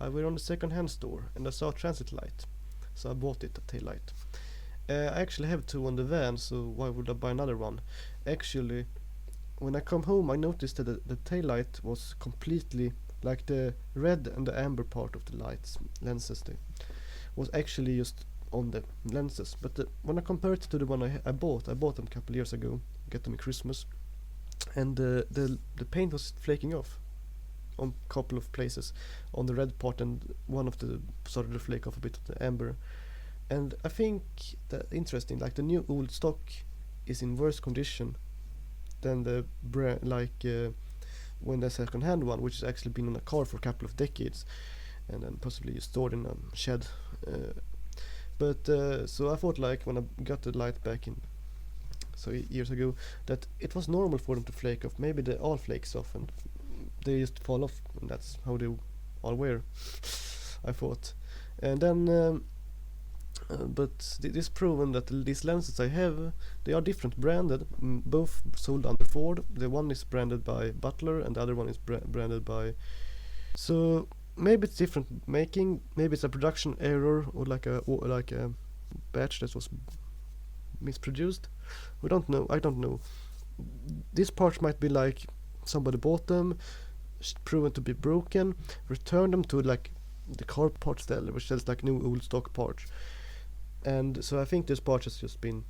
I were on the second-hand store and I saw a transit light, so I bought it, a tail light. I actually have two on the van, so why would I buy another one? Actually, when I come home, I noticed that the tail light was completely like the red and the amber part of the lights lenses. They was actually just on the lenses. But when I compare it to the one I bought them a couple years ago, get them in Christmas, and the paint was flaking off on a couple of places on the red part, and one of the started to flake off a bit of the amber. And I think that interesting, like the new old stock is in worse condition than the when the second hand one, which has actually been on a car for a couple of decades and then possibly stored in a shed. So I thought, like, when I got the light back in years ago, that it was normal for them to flake off. Maybe they all flakes off and they just fall off, and that's how they all were. I thought. And then but this proven that these lenses I have, they are different branded, both sold under Ford. The one is branded by Butler and the other one is branded by, so maybe it's different making, maybe it's a production error or like a batch that was misproduced. We don't know. I don't know. These parts might be like somebody bought them, proven to be broken, returned them to like the car parts seller, which sells like new old stock parts. And so I think this part has just been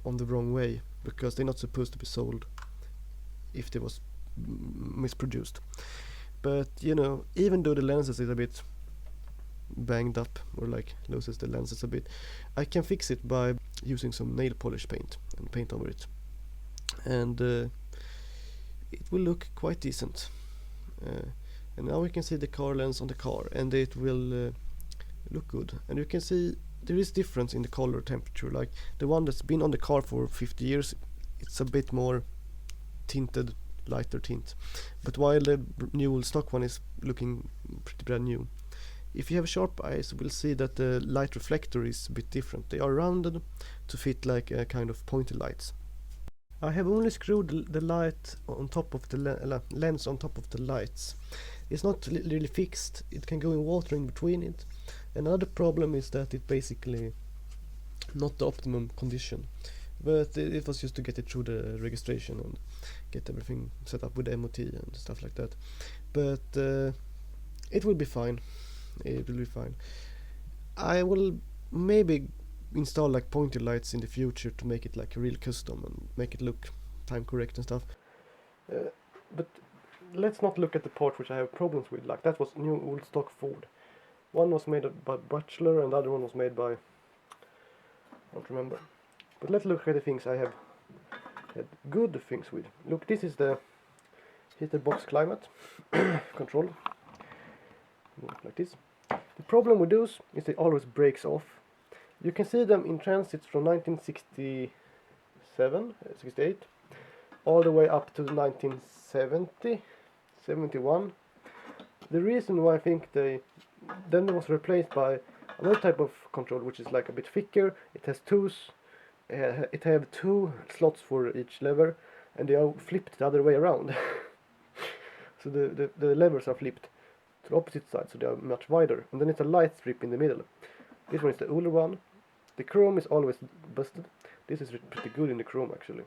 on the wrong way, because they're not supposed to be sold if they was misproduced. But you know, even though the lenses is a bit banged up or like loses the lenses a bit, I can fix it by using some nail polish paint and paint over it, and it will look quite decent. And now we can see the car lens on the car, and it will look good. And you can see there is difference in the color temperature. Like the one that's been on the car for 50 years, it's a bit more tinted, lighter tint. But while the new stock one is looking pretty brand new. If you have sharp eyes, you will see that the light reflector is a bit different. They are rounded to fit like a kind of pointy lights. I have only screwed the light on top of the lens on top of the lights. It's not really fixed. It can go in water in between it. Another problem is that it basically not the optimum condition, but it was just to get it through the registration and get everything set up with MOT and stuff like that. But it will be fine. It will be fine. I will maybe install like pointy lights in the future to make it like a real custom and make it look time correct and stuff. But let's not look at the part which I have problems with. Like that was new old stock Ford. One was made by Butler and the other one was made by, I don't remember. But let's look at the things I have had good things with. Look, this is the heater box climate control. Like this. The problem with those is they always breaks off. You can see them in transits from 1967, 68, all the way up to 1970, 71. The reason why I think they then was replaced by another type of control, which is like a bit thicker. It has it have two slots for each lever, and they are flipped the other way around. So the levers are flipped to the opposite side, so they are much wider. And then it's a light strip in the middle. This one is the older one. The chrome is always busted. This is pretty good in the chrome actually.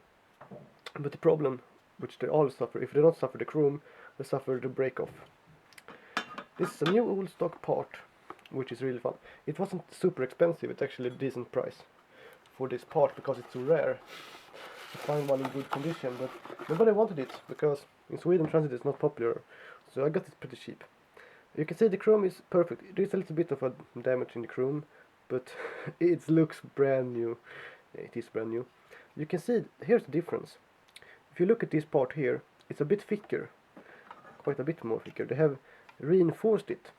But the problem, which they all suffer, if they don't suffer the chrome, they suffer the break off. This is a new old stock part, which is really fun. It wasn't super expensive, it's actually a decent price for this part because it's so rare to find one in good condition, but nobody wanted it because in Sweden transit is not popular, so I got it pretty cheap. You can see the chrome is perfect. There is a little bit of a damage in the chrome, but it looks brand new. It is brand new. You can see, here's the difference. If you look at this part here, it's a bit thicker, quite a bit more thicker. They have reinforced it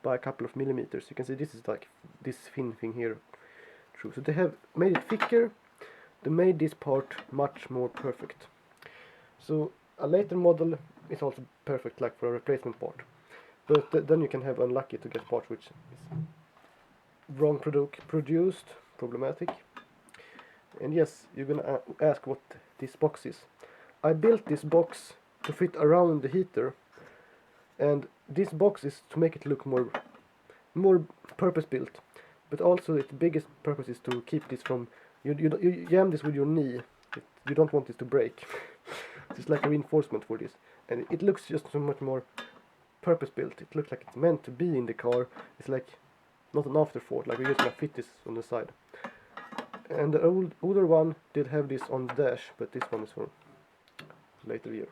by a couple of millimeters. You can see this is like this thin thing here through. So they have made it thicker. They made this part much more perfect. So a later model is also perfect, like for a replacement part. But then you can have unlucky to get part which is wrong produced, problematic. And yes, you're gonna ask what this box is. I built this box to fit around the heater, And this box is to make it look more purpose built, but also its biggest purpose is to keep this from you jam this with your knee. You don't want this to break. It's like a reinforcement for this, and it looks just so much more purpose built. It looks like it's meant to be in the car. It's like not an afterthought, like we're just gonna fit this on the side. And the older one did have this on the dash, but this one is for later year.